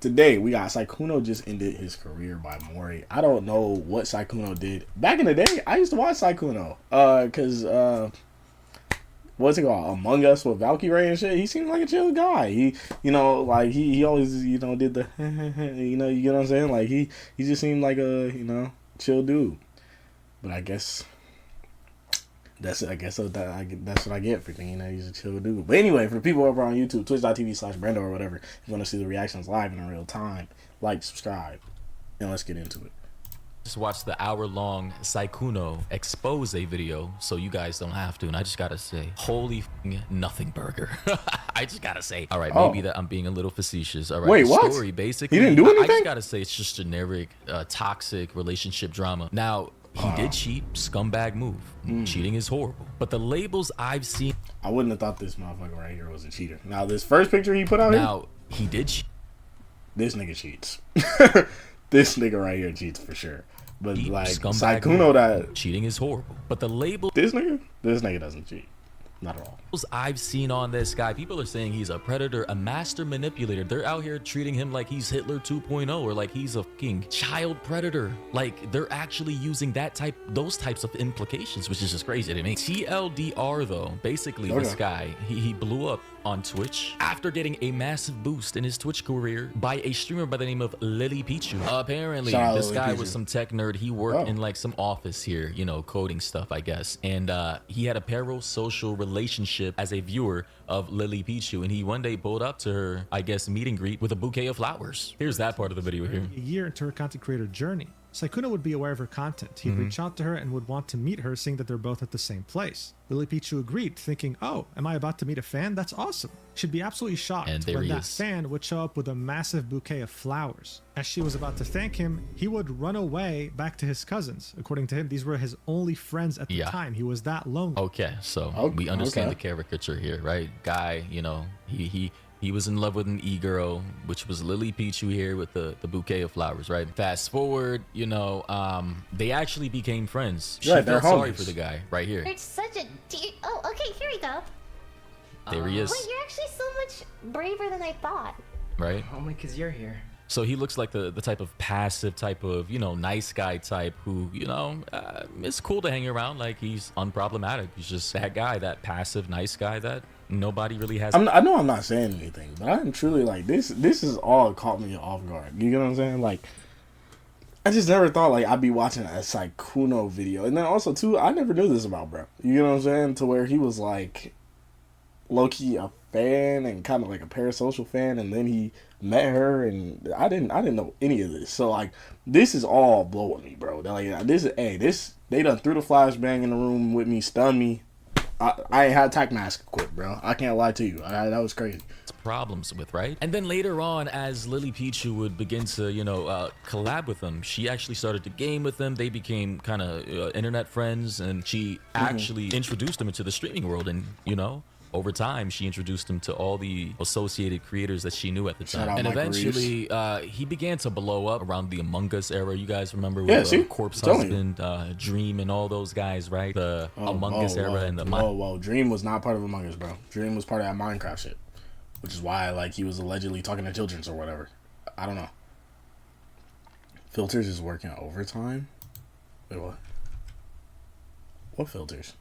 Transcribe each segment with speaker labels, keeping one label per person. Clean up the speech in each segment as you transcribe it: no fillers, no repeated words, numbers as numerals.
Speaker 1: Today we got Sykkuno just ended his career by Mori. I don't know what Sykkuno did. Back in the day, I used to watch Sykkuno. What's it called? Among Us with Valkyrie and shit. He seemed like a chill guy. He always, did the you get what I'm saying? Like he just seemed like a, chill dude. But I guess that's what I get for thinking that he's a chill dude. But anyway, for people over on YouTube, twitch.tv/Brando or whatever, if you want to see the reactions live in real time, like, subscribe, and let's get into it.
Speaker 2: Just watch the hour-long Sykkuno expose video so you guys don't have to. And I just gotta say, holy nothing burger. I just gotta say. All right, maybe that I'm being a little facetious. All right,
Speaker 1: wait,
Speaker 2: the
Speaker 1: what?
Speaker 2: Story, basically,
Speaker 1: he didn't do anything?
Speaker 2: I just gotta say, it's just generic, toxic relationship drama. Now, he did cheat, scumbag move. Cheating is horrible. But the labels I've seen...
Speaker 1: I wouldn't have thought this motherfucker right here was a cheater. Now, this first picture he put out
Speaker 2: here... he did cheat.
Speaker 1: This nigga cheats. This nigga right here cheats for sure. But like Sykkuno, that
Speaker 2: cheating is horrible. But the label,
Speaker 1: this nigga doesn't cheat, not at all.
Speaker 2: I've seen on this guy, people are saying he's a predator, a master manipulator. They're out here treating him like he's Hitler 2.0 or like he's a fucking child predator. Like they're actually using those types of implications, which is just crazy to me. TLDR though, basically this guy, he blew up on Twitch after getting a massive boost in his Twitch career by a streamer by the name of Lily Pichu. Apparently, this guy was some tech nerd. He worked in like some office here, coding stuff, I guess. And he had a parasocial relationship as a viewer of Lily Pichu, and he one day pulled up to her, I guess, meet and greet with a bouquet of flowers. Here's that part of the video here.
Speaker 3: A year into her content creator journey, Sykkuno would be aware of her content. He'd reach out to her and would want to meet her, seeing that they're both at the same place. Lily Pichu agreed, thinking, oh, am I about to meet a fan? That's awesome. She'd be absolutely shocked when that fan would show up with a massive bouquet of flowers. As she was about to thank him, he would run away back to his cousins. According to him, these were his only friends at the time. He was that lonely.
Speaker 2: Okay, so we understand the caricature here, right? Guy, he was in love with an e-girl, which was Lily Pichu here with the bouquet of flowers, right? Fast forward, they actually became friends. She felt sorry for the guy right here.
Speaker 4: It's such a deep... Oh, okay, here we go.
Speaker 2: There he is.
Speaker 4: Wait, you're actually so much braver than I thought.
Speaker 2: Right?
Speaker 5: Only because you're here.
Speaker 2: So he looks like the type of passive type of, nice guy type who, it's cool to hang around. Like, he's unproblematic. He's just that guy, that passive, nice guy that nobody really has.
Speaker 1: I know I'm not saying anything, but I'm truly like, this is all caught me off guard. You get what I'm saying? Like, I just never thought, like, I'd be watching a Sykkuno video. And then also, too, I never knew this about bro. You get what I'm saying? To where he was, like, low-key a fan and kind of like a parasocial fan, and then he met her, and I didn't know any of this. So like, this is all blowing me, bro. Like, they done threw the flashbang in the room with me, stunned me. I ain't had tac mask quit, bro. I can't lie to you. That was crazy.
Speaker 2: Problems with, right? And then later on, as Lily Pichu would begin to, collab with him, she actually started to game with him. They became kind of internet friends, and she actually introduced him into the streaming world, and over time, she introduced him to all the associated creators that she knew at the time. And eventually, he began to blow up around the Among Us era. You guys remember with Corpse Husband, Dream, and all those guys, right? The Among Us era and the...
Speaker 1: Whoa, Dream was not part of Among Us, bro. Dream was part of that Minecraft shit. Which is why, like, he was allegedly talking to children or whatever. I don't know. Filters is working overtime? Wait, what? What filters?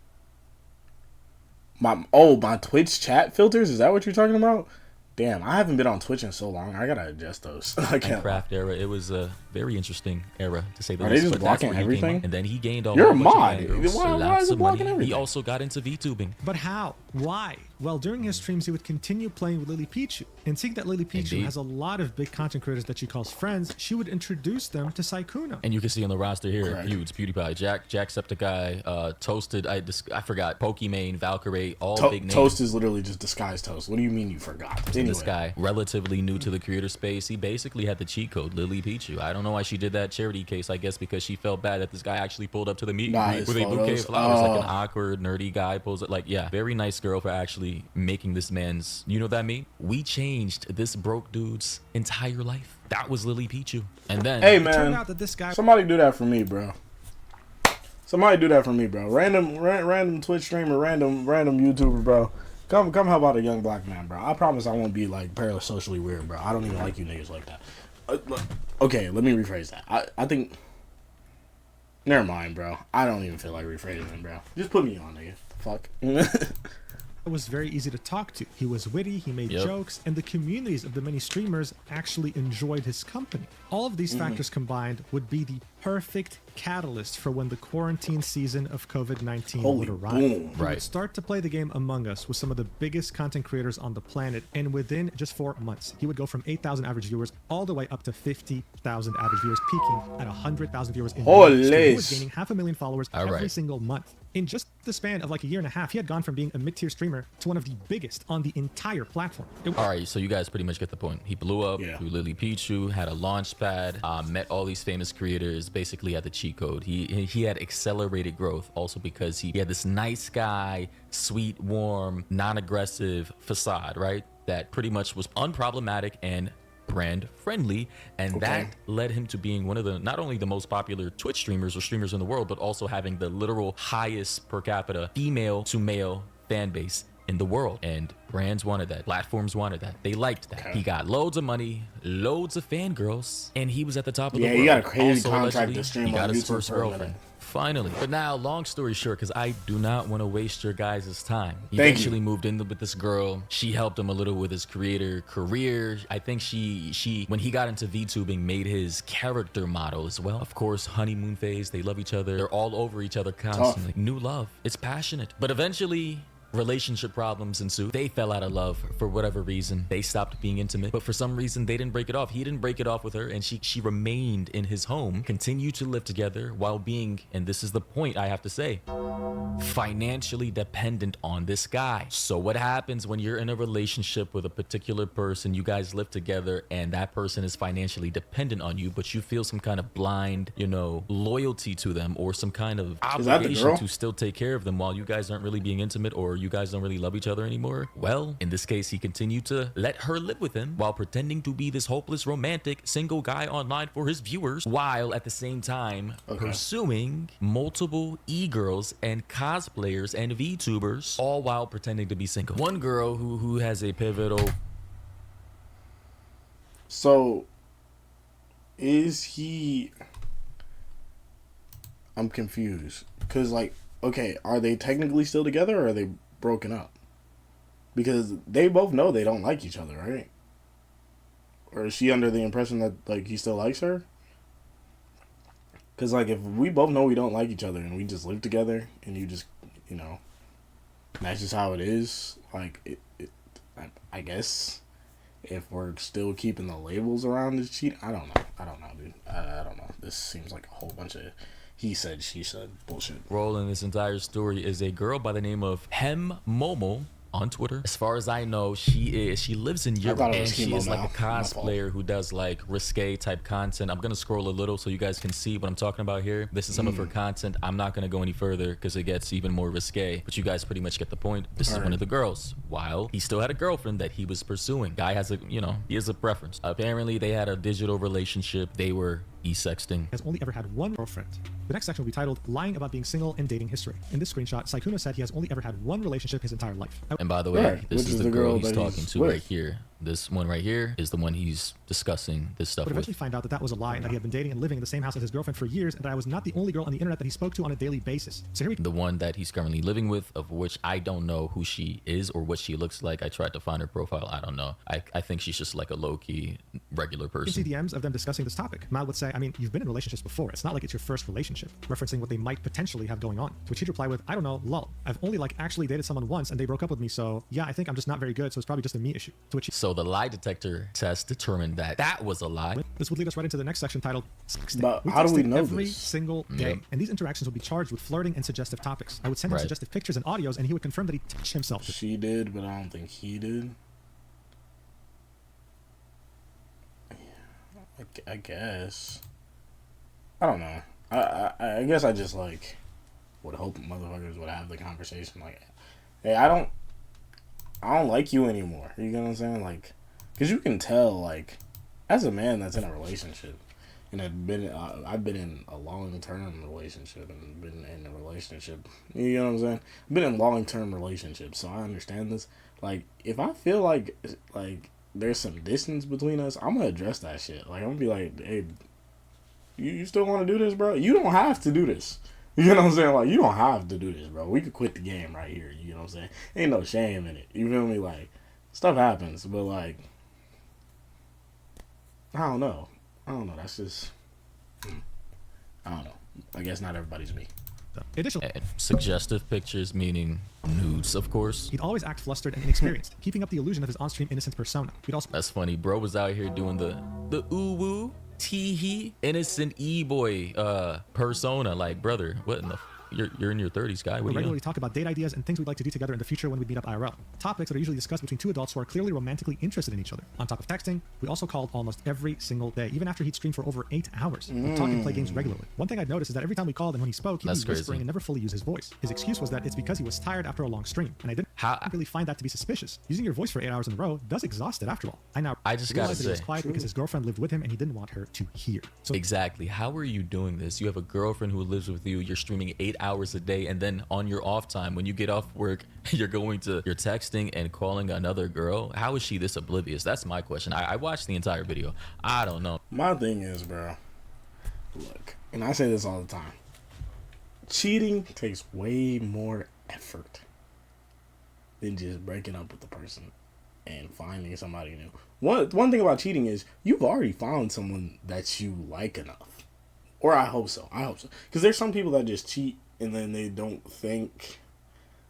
Speaker 1: My Twitch chat filters? Is that what you're talking about? Damn, I haven't been on Twitch in so long. I gotta adjust those.
Speaker 2: Minecraft era. It was a very interesting era, to say the least.
Speaker 1: Are they just blocking everything?
Speaker 2: And then he gained all
Speaker 1: You're a mod. Why is it blocking everything?
Speaker 2: He also got into VTubing.
Speaker 3: But how? Why? Well, during his streams, he would continue playing with Lily Pichu. And seeing that Lily Pichu has a lot of big content creators that she calls friends, she would introduce them to Sykkuno.
Speaker 2: And you can see on the roster here, Feuds, PewDiePie, Jacksepticeye, Toasted, I forgot, Pokimane, Valkyrie, all big names.
Speaker 1: Toast is literally just disguised Toast. What do you mean you forgot? Anyway.
Speaker 2: This guy, relatively new to the creator space, he basically had the cheat code, Lily Pichu. I don't know why she did that charity case. I guess because she felt bad that this guy actually pulled up to the meet and greet with a bouquet of flowers, like an awkward, nerdy guy pulls it. Like, yeah, very nice girl for actually making this man's, that me? We changed this broke dude's entire life. That was Lily Pichu. And then,
Speaker 1: hey man,
Speaker 3: turned out that this guy,
Speaker 1: somebody do that for me, bro. Somebody do that for me, bro. Random Twitch streamer, random YouTuber, bro. Come help out a young black man, bro. I promise I won't be like parasocially weird, bro. I don't even like you niggas like that. Okay, let me rephrase that. I think. Never mind, bro. I don't even feel like rephrasing, bro. Just put me on, nigga. Fuck.
Speaker 3: was very easy to talk to. He was witty, he made jokes, and the communities of the many streamers actually enjoyed his company. All of these factors combined would be the perfect catalyst for when the quarantine season of COVID-19 would arrive. He would start to play the game Among Us with some of the biggest content creators on the planet, and within just 4 months, he would go from 8,000 average viewers all the way up to 50,000 average viewers, peaking at 100,000 viewers in one stream. He was gaining 500,000 followers every single month. In just the span of like a year and a half, he had gone from being a mid-tier streamer to one of the biggest on the entire platform.
Speaker 2: Alright, so you guys pretty much get the point. He blew up through Lily Pichu, had a launch pad, met all these famous creators, basically had the cheat code. He had accelerated growth also because he had this nice guy, sweet, warm, non-aggressive facade, right? That pretty much was unproblematic and brand friendly, and that led him to being one of the not only the most popular Twitch streamers or streamers in the world, but also having the literal highest per capita female to male fan base in the world. And brands wanted that, platforms wanted that, they liked that. He got loads of money, loads of fangirls, and he was at the top of the world.
Speaker 1: Yeah, he got a crazy
Speaker 2: also,
Speaker 1: contract to stream
Speaker 2: he got
Speaker 1: on
Speaker 2: his
Speaker 1: YouTube
Speaker 2: first
Speaker 1: for a
Speaker 2: girlfriend.
Speaker 1: minute.
Speaker 2: Finally. But now, long story short, because I do not want to waste your guys' time. He
Speaker 1: Thank
Speaker 2: eventually
Speaker 1: you.
Speaker 2: moved in with this girl. She helped him a little with his creator career. I think she when he got into VTubing, made his character model as well. Of course, honeymoon phase. They love each other. They're all over each other constantly. New love. It's passionate. But eventually, relationship problems ensued. They fell out of love for whatever reason. They stopped being intimate, but for some reason they didn't break it off. He didn't break it off with her, and she remained in his home, continued to live together while being, and this is the point I have to say, financially dependent on this guy. So what happens when you're in a relationship with a particular person, you guys live together, and that person is financially dependent on you, but you feel some kind of blind, you know, loyalty to them or some kind of obligation to still take care of them while you guys aren't really being intimate or you guys don't really love each other anymore? Well, in this case, he continued to let her live with him while pretending to be this hopeless romantic single guy online for his viewers, while at the same time pursuing multiple e-girls and cosplayers and VTubers, all while pretending to be single. One girl who has a pivotal...
Speaker 1: So, is he... I'm confused. Because, like, okay, are they technically still together or are they broken up? Because they both know they don't like each other, right? Or is she under the impression that, like, he still likes her? Because, like, if we both know we don't like each other and we just live together and you just, you know, that's just how it is, like, I guess if we're still keeping the labels around this cheat, I don't know, dude. I don't know. This seems like a whole bunch of he said, she said bullshit.
Speaker 2: Role in this entire story is a girl by the name of Hem Momo on Twitter. As far as I know, she lives in Europe, and she is like a cosplayer who does like risque type content. I'm gonna scroll a little so you guys can see what I'm talking about here. This is some of her content. I'm not gonna go any further because it gets even more risque, but you guys pretty much get the point. This is one of the girls. While he still had a girlfriend that he was pursuing. Guy has a, you know, he has a preference. Apparently they had a digital relationship. They were e-sexting.
Speaker 3: Has only ever had one girlfriend. The next section will be titled Lying About Being Single and Dating History. In this screenshot, Sykkuno said he has only ever had one relationship his entire life.
Speaker 2: And by the way, this is the girl he's talking to right here. This one right here is the one he's discussing this stuff with.
Speaker 3: But eventually find out that that was a lie and that he had been dating and living in the same house as his girlfriend for years, and that I was not the only girl on the internet that he spoke to on a daily basis. So here we
Speaker 2: the one that he's currently living with, of which I don't know who she is or what she looks like. I tried to find her profile. I don't know. I think she's just like a low-key regular person.
Speaker 3: You can see DMs of them discussing this topic. Mal would say, I mean, you've been in relationships before. It's not like it's your first relationship, referencing what they might potentially have going on. To which he'd reply with, I don't know, lol. I've only like actually dated someone once and they broke up with me, so yeah, I think I'm just not very good, so it's probably just a me issue. To which
Speaker 2: so the lie detector test determined that that was a lie.
Speaker 3: This would lead us right into the next section titled Sexting.
Speaker 1: But how do we know
Speaker 3: every
Speaker 1: this?
Speaker 3: single day. And these interactions would be charged with flirting and suggestive topics. I would send him suggestive pictures and audios, and he would confirm that he touched himself.
Speaker 1: She did, but I don't think he did. I guess. I don't know. I guess I just like would hope motherfuckers would have the conversation like, hey, I don't like you anymore. You get what I'm saying? Like, because you can tell, like, as a man that's in a relationship, and I've been in a long-term relationship and been in a relationship. You know what I'm saying? I've been in long-term relationships, so I understand this. Like, if I feel like there's some distance between us, I'm gonna address that shit. Like, I'm gonna be like, hey, you still want to do this, bro? You don't have to do this. You know what I'm saying? Like, you don't have to do this, bro. We could quit the game right here. You know what I'm saying? Ain't no shame in it. You feel me? Like, stuff happens, but like, I don't know. That's just, I don't know. I guess not everybody's me.
Speaker 3: Additionally,
Speaker 2: And suggestive pictures, meaning nudes, of course.
Speaker 3: he'd always act flustered and inexperienced, keeping up the illusion of his on-stream innocent persona. He'd also
Speaker 2: That's funny. Bro was out here doing the ooh woo tee hee innocent e-boy persona. Like, brother, what in the you're in your 30s, guy. What are you
Speaker 3: regularly
Speaker 2: doing?
Speaker 3: talk about date ideas and things we'd like to do together in the future when we meet up IRL. Topics that are usually discussed between two adults who are clearly romantically interested in each other. On top of texting, we also called almost every single day, even after he'd stream for over 8 hours. We'd talk and play games regularly. One thing I'd noticed is that every time we called and when he spoke, he'd
Speaker 2: That's
Speaker 3: be whispering
Speaker 2: crazy.
Speaker 3: and never fully use his voice. His excuse was that it's because he was tired after a long stream, and I didn't really find that to be suspicious. Using your voice for 8 hours in a row does exhaust it after all.
Speaker 2: I just gotta
Speaker 3: realized that he was
Speaker 2: say.
Speaker 3: quiet because his girlfriend lived with him and he didn't want her to hear. So
Speaker 2: Exactly. How are you doing this? You have a girlfriend who lives with you. You're streaming 8 hours a day, and then on your off time, when you get off work, you're texting and calling another girl. How is she this oblivious? That's my question. I watched the entire video. I don't know.
Speaker 1: My thing is, bro, look, and I say this all the time, cheating takes way more effort than just breaking up with the person and finding somebody new. One thing about cheating is you've already found someone that you like enough. Or I hope so. Because there's some people that just cheat and then they don't think.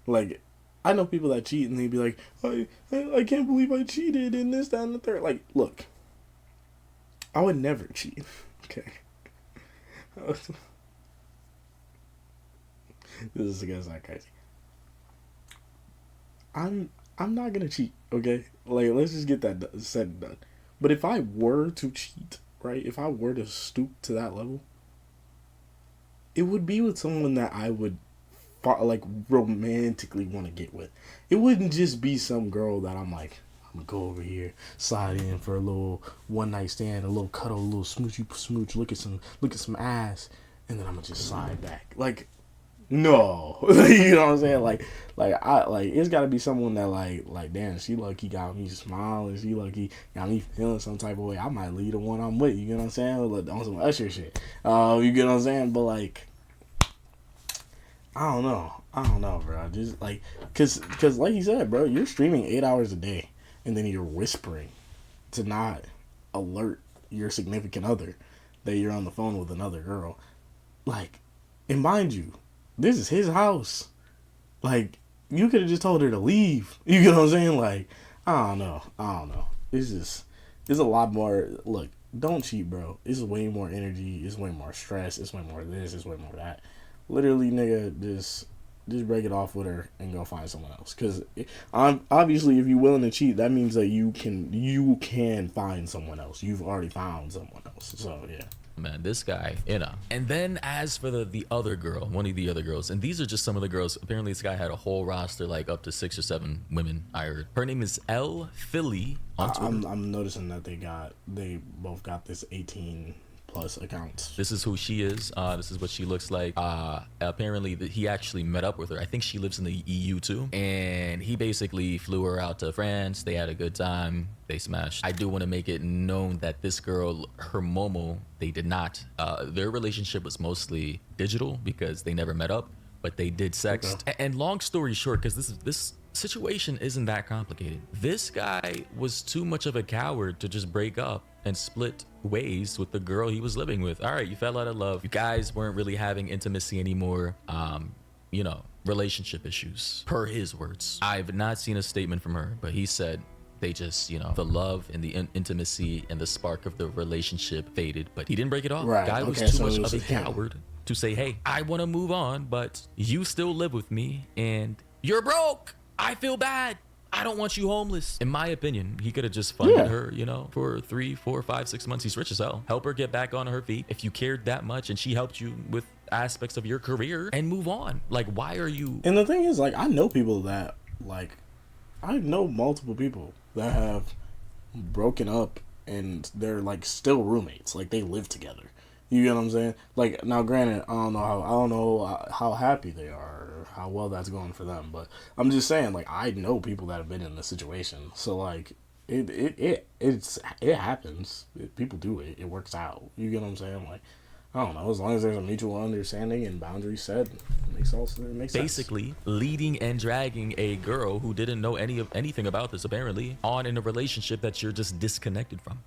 Speaker 1: Like, I know people that cheat and they be like, I can't believe I cheated and this, that, and the third. Like, look, I would never cheat. Okay. This is gonna sound crazy. I'm not gonna cheat, okay? Like, let's just get that said and done. But if I were to cheat, right? If I were to stoop to that level, it would be with someone that I would like romantically want to get with. It wouldn't just be some girl that I'm like, I'm gonna go over here, slide in for a little one night stand, a little cuddle, a little smoochy smooch, look at some ass, and then I'm gonna just slide back. Like, no. You know what I'm saying? Like it's gotta be someone that like damn, she lucky got me smiling, she lucky got me feeling some type of way. I might lead the one I'm with, you know what I'm saying? Like, on some Usher shit. You get what I'm saying? But like, I don't know, bro. Just like, cause like you said, bro, you're streaming 8 hours a day, and then you're whispering to not alert your significant other that you're on the phone with another girl. Like, and mind you, this is his house. Like, you could have just told her to leave. You get what I'm saying? Like, I don't know. It's a lot more. Look, don't cheat, bro. It's way more energy. It's way more stress. It's way more this. It's way more that. Literally, nigga, just break it off with her and go find someone else. Because obviously, if you're willing to cheat, that means that you can find someone else. You've already found someone else. So yeah.
Speaker 2: Man, this guy, you know. And then as for the other girl, one of the other girls, and these are just some of the girls. Apparently, this guy had a whole roster, like up to 6 or 7 women. I heard her name is L Philly on Twitter.
Speaker 1: I'm noticing that they both got this 18+ accounts.
Speaker 2: This is who she is. This is what she looks like. Apparently, he actually met up with her. I think she lives in the EU too. And he basically flew her out to France. They had a good time. They smashed. I do want to make it known that this girl, her Momo, they did not. Their relationship was mostly digital because they never met up, but they did sext. Okay. And long story short, because this situation isn't that complicated. This guy was too much of a coward to just break up and split ways with the girl he was living with. All right, you fell out of love. You guys weren't really having intimacy anymore. You know, relationship issues, per his words. I've not seen a statement from her, but he said they just, you know, the love and the intimacy and the spark of the relationship faded, but he didn't break it off.
Speaker 1: Right.
Speaker 2: Guy was too much of a coward to say, hey, I want to move on, but you still live with me and you're broke. I feel bad. I don't want you homeless. In my opinion, he could have just funded her, you know, for 3, 4, 5, 6 months. He's rich as hell. Help her get back on her feet. If you cared that much and she helped you with aspects of your career, and move on. Like, why are you?
Speaker 1: And the thing is, like, I know people that, like, I know multiple people that have broken up and they're like still roommates. Like they live together. You get what I'm saying? Like now, granted, I don't know how happy they are or how well that's going for them. But I'm just saying, like I know people that have been in this situation. So like it happens. People do it. It works out. You get what I'm saying? Like I don't know. As long as there's a mutual understanding and boundaries set, it makes sense.
Speaker 2: Basically leading and dragging a girl who didn't know anything about this apparently on in a relationship that you're just disconnected from.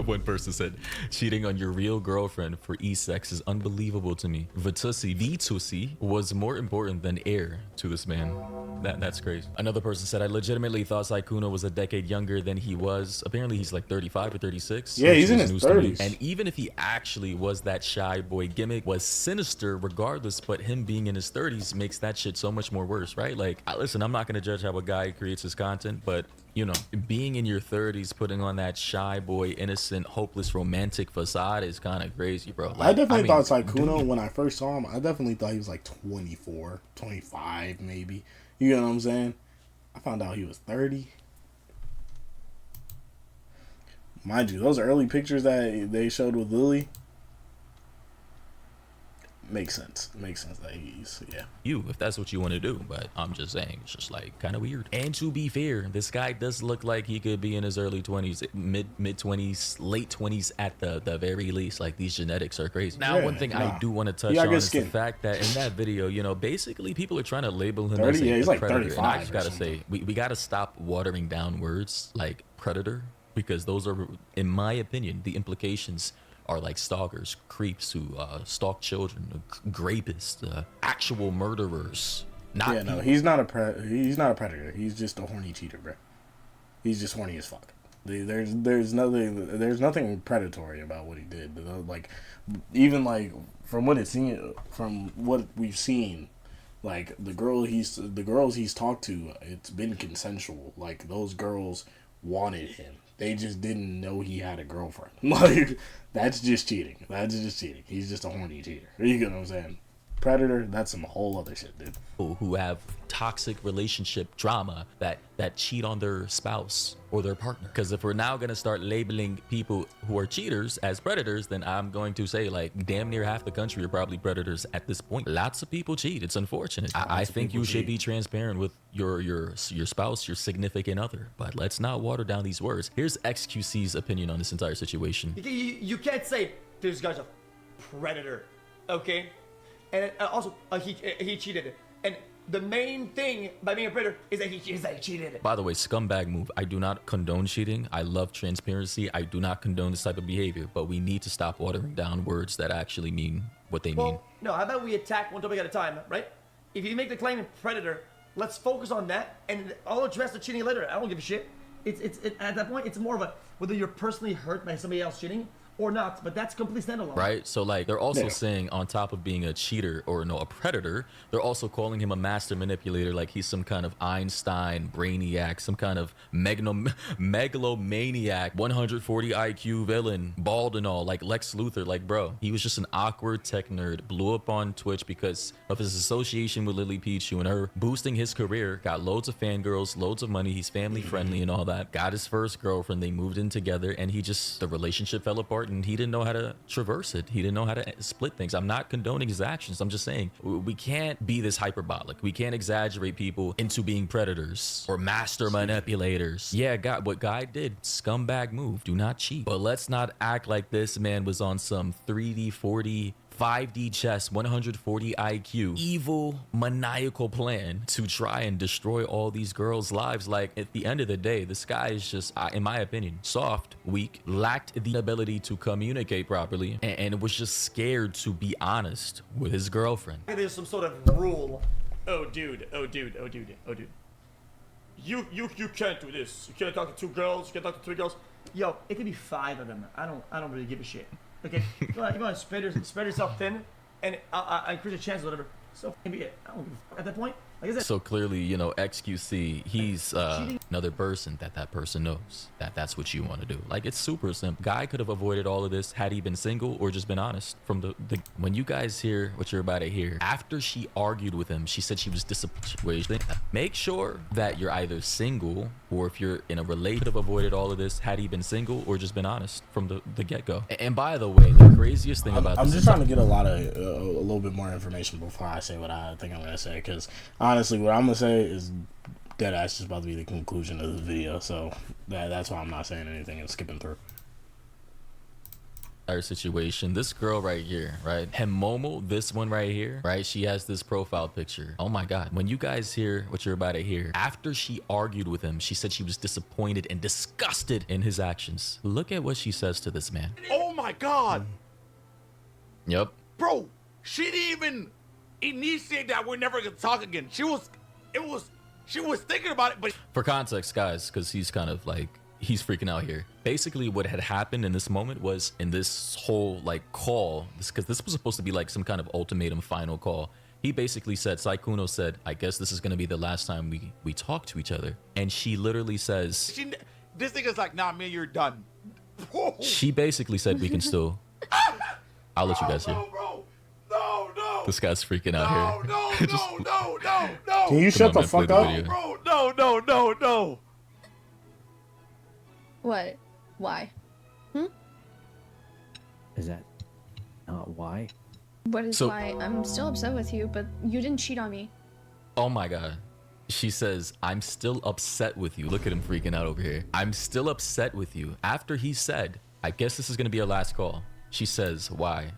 Speaker 2: One person said cheating on your real girlfriend for e-sex is unbelievable to me. V-Tussie was more important than air to this man. That's crazy. Another person said I legitimately thought Sykkuno was a decade younger than he was. Apparently he's like 35 or 36.
Speaker 1: Yeah, he's in his 30s.
Speaker 2: And even if he actually was that shy boy gimmick, was sinister regardless, but him being in his 30s makes that shit so much more worse, right? Like, listen, I'm not gonna judge how a guy creates his content, but you know, being in your 30s, putting on that shy boy, innocent, hopeless, romantic facade is kind of crazy, bro. Like,
Speaker 1: I definitely thought Sykkuno, when I first saw him, I definitely thought he was like 24, 25 maybe. You know what I'm saying? I found out he was 30. Mind you, those early pictures that they showed with Lily, makes sense. Makes sense that he's, yeah.
Speaker 2: You, if that's what you want to do, but I'm just saying, it's just like kind of weird. And to be fair, this guy does look like he could be in his early 20s, mid 20s, late 20s at the very least. Like these genetics are crazy. Now, one thing I do want to touch on is the fact that in that video, you know, basically people are trying to label him
Speaker 1: 30,
Speaker 2: as
Speaker 1: he's
Speaker 2: a
Speaker 1: like
Speaker 2: predator.
Speaker 1: 35.
Speaker 2: And I just gotta say, we gotta stop watering down words like predator, because those are, in my opinion, the implications are like stalkers, creeps who stalk children, rapists, actual murderers. Not
Speaker 1: yeah, no, he's not a predator. He's just a horny cheater, bro. He's just horny as fuck. There's nothing predatory about what he did. Like even like from what we've seen, like the girls he's talked to, it's been consensual. Like those girls wanted him. They just didn't know he had a girlfriend. Like, that's just cheating. He's just a horny cheater. You get what I'm saying? Predator, that's some whole other shit, dude.
Speaker 2: Who have toxic relationship drama that cheat on their spouse or their partner. Because if we're now going to start labeling people who are cheaters as predators, then I'm going to say like damn near half the country are probably predators at this point. Lots of people cheat. It's unfortunate. I think you should be transparent with your spouse, your significant other, but let's not water down these words. Here's XQC's opinion on this entire situation.
Speaker 5: You can't say this guy's a predator, okay? And also, he cheated. And the main thing by being a predator is that he cheated.
Speaker 2: By the way, scumbag move. I do not condone cheating. I love transparency. I do not condone this type of behavior, but we need to stop watering down words that actually mean what they mean.
Speaker 5: No, how about we attack one topic at a time, right? If you make the claim predator, let's focus on that, and I'll address the cheating later. I don't give a shit. It's at that point, it's more of a whether you're personally hurt by somebody else cheating or not, but that's completely standalone.
Speaker 2: Right? So like they're also saying on top of being a cheater or a predator, they're also calling him a master manipulator, like he's some kind of Einstein brainiac, some kind of megalomaniac, 140 IQ villain, bald and all, like Lex Luthor. Like, bro, he was just an awkward tech nerd, blew up on Twitch because of his association with Lily Pichu and her boosting his career, got loads of fangirls, loads of money, he's family friendly and all that, got his first girlfriend, they moved in together, and the relationship fell apart and he didn't know how to traverse it. He didn't know how to split things. I'm not condoning his actions. I'm just saying we can't be this hyperbolic. We can't exaggerate people into being predators or master manipulators. Yeah, what Guy did, scumbag move. Do not cheat. But let's not act like this man was on some 3D 4D 5D chess, 140 IQ, evil, maniacal plan to try and destroy all these girls' lives. Like, at the end of the day, this guy is just, in my opinion, soft, weak, lacked the ability to communicate properly, and was just scared to be honest with his girlfriend.
Speaker 5: There's some sort of rule. Oh, dude. You can't do this. You can't talk to 2 girls. You can't talk to 3 girls. Yo, it could be 5 of them. I don't really give a shit. Okay, you want to spread yourself thin, and I increase the chances, whatever. So maybe it. I don't give a fuck. At that point, Like I said,
Speaker 2: So clearly, you know, XQC, he's another person that person knows that's what you want to do. Like, it's super simple. Guy could have avoided all of this had he been single or just been honest. From the when you guys hear what you're about to hear, after she argued with him, she said she was disappointed. Make sure that you're either single or if you're in a relationship, have avoided all of this had he been single or just been honest from the get-go. And by the way, the craziest thing about
Speaker 1: I'm
Speaker 2: this
Speaker 1: just trying to get a little bit more information before I say what I think I'm gonna say, because honestly, what I'm gonna say is dead ass just about to be the conclusion of the video. So that's why I'm not saying anything and skipping through.
Speaker 2: Situation, this girl right here, right, Hemomo, this one right here, right, she has this profile picture. Oh my god, when you guys hear what you're about to hear, after she argued with him, she said she was disappointed and disgusted in his actions. Look at what she says to this man.
Speaker 6: Oh my god,
Speaker 2: Yep.
Speaker 6: bro, she didn't even initiate that we're never gonna talk again. She was thinking about it, but
Speaker 2: For context, guys, because he's kind of like, he's freaking out here. Basically, what had happened in this moment was, in this whole like call, because this was supposed to be like some kind of ultimatum final call, he basically said, Sykkuno said, I guess this is going to be the last time we talk to each other. And she literally says,
Speaker 6: this nigga's like, nah, man, you're done.
Speaker 2: she basically said, we can still, I'll let you guys hear.
Speaker 6: Bro, no, no.
Speaker 2: This guy's freaking out here.
Speaker 6: No.
Speaker 1: Can you shut the
Speaker 2: man, play
Speaker 1: fuck
Speaker 2: the
Speaker 1: up?
Speaker 2: video.
Speaker 6: Bro, no.
Speaker 7: What? Why?
Speaker 8: Is that not why?
Speaker 7: What is
Speaker 2: So-
Speaker 7: why? I'm still upset with you, but you didn't cheat on me.
Speaker 2: Oh my god. She says, I'm still upset with you. Look at him freaking out over here. I'm still upset with you. After he said, I guess this is going to be our last call. She says, why?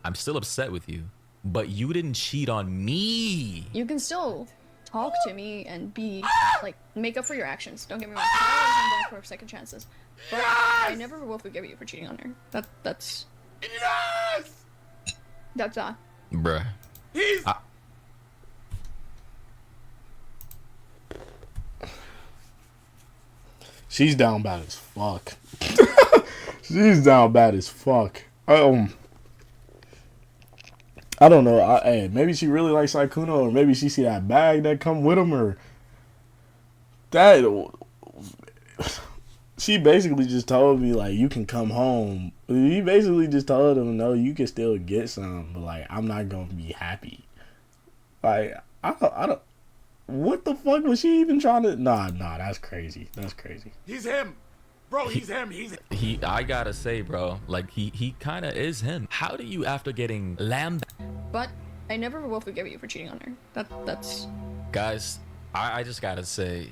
Speaker 2: I'm still upset with you, but you didn't cheat on me.
Speaker 7: You can still talk to me and be like, make up for your actions. Don't get me wrong. I always am down for second chances, but I never will forgive you for cheating on her. That's
Speaker 6: Yes!
Speaker 7: that.
Speaker 2: Bruh.
Speaker 6: He's
Speaker 1: She's down bad as fuck. She's down bad as fuck. I don't know. Hey, maybe she really likes Sykkuno, or maybe she see that bag that come with him, or that. She basically just told me, like, you can come home. He basically just told him, no, you can still get some, but like, I'm not gonna be happy. Like, I don't. What the fuck was she even trying to? Nah, that's crazy. That's crazy.
Speaker 6: he's him. Bro, he's him.
Speaker 2: I gotta say, bro, like he kind of is him. How do you, after getting lambed?
Speaker 7: But I never will forgive you for cheating on her. That's.
Speaker 2: Guys, I just gotta say,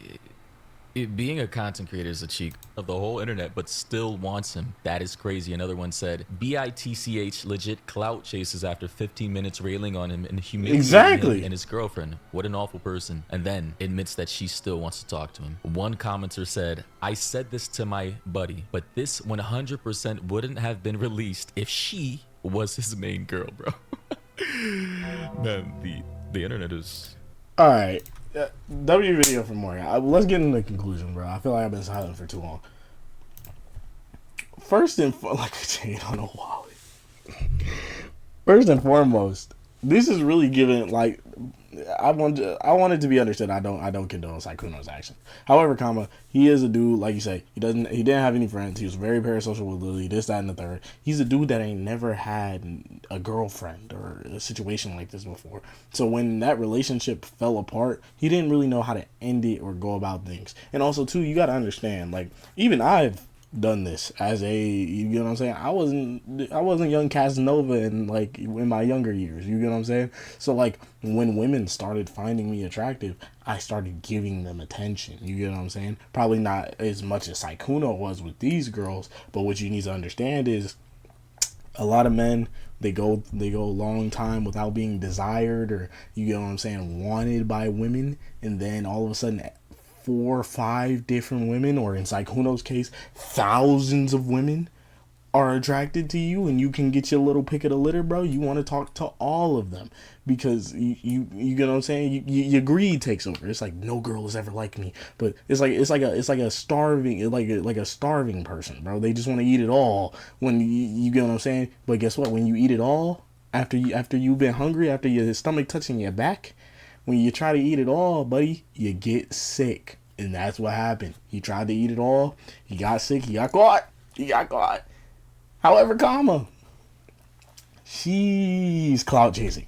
Speaker 2: being a content creator is a cheat of the whole internet, but still wants him. That is crazy. Another one said, BITCH legit clout chases after 15 minutes railing on him and humiliating him and his girlfriend. What an awful person. And then admits that she still wants to talk to him. One commenter said, I said this to my buddy, but this 100% wouldn't have been released if she was his main girl, bro. Man, the internet is...
Speaker 1: All right. W video for more. Let's get into the conclusion, bro. I feel like I've been silent for too long. First and like a chain on a wallet. First and foremost, this is really given like I want it to be understood. I don't condone Sykkuno's action. However, he is a dude, like you say, he didn't have any friends. He was very parasocial with Lily, this, that, and the third. He's a dude that ain't never had a girlfriend or a situation like this before. So when that relationship fell apart, he didn't really know how to end it or go about things. And also too, you gotta understand, like, even I've done this as you know what I'm saying? I wasn't young Casanova in my younger years, you know what I'm saying? So like when women started finding me attractive, I started giving them attention, you get what I'm saying? Probably not as much as Sykkuno was with these girls, but what you need to understand is a lot of men, they go a long time without being desired, or you get what I'm saying, wanted by women, and then all of a sudden 4 or 5 different women, or in Sykkuno's case, thousands of women are attracted to you, and you can get your little pick of the litter, bro. You want to talk to all of them because you get what I'm saying. Your greed takes over. It's like no girl is ever like me, but it's like a starving person, bro. They just want to eat it all. When you get what I'm saying. But guess what? When you eat it all, after you've been hungry, after your stomach touching your back, when you try to eat it all, buddy, you get sick. And that's what happened. He tried to eat it all. He got sick. He got caught. However, she's clout chasing.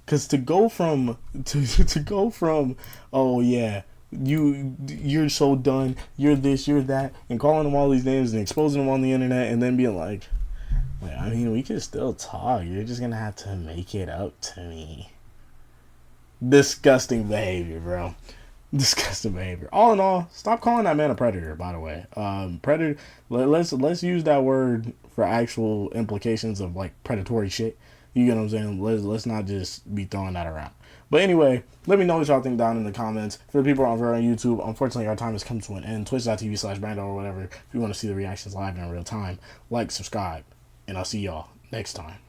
Speaker 1: Cause to go from oh yeah, you're so done, you're this, you're that, and calling them all these names and exposing them on the internet, and then being like, wait, I mean, we can still talk. You're just gonna have to make it up to me. Disgusting behavior, bro. Disgusting behavior. All in all, stop calling that man a predator. By the way, predator. Let's use that word for actual implications of like predatory shit. You get what I'm saying? Let's not just be throwing that around. But anyway, let me know what y'all think down in the comments. For the people on YouTube, unfortunately our time has come to an end. Twitch.tv/Brando or whatever. If you want to see the reactions live and in real time, like, subscribe, and I'll see y'all next time.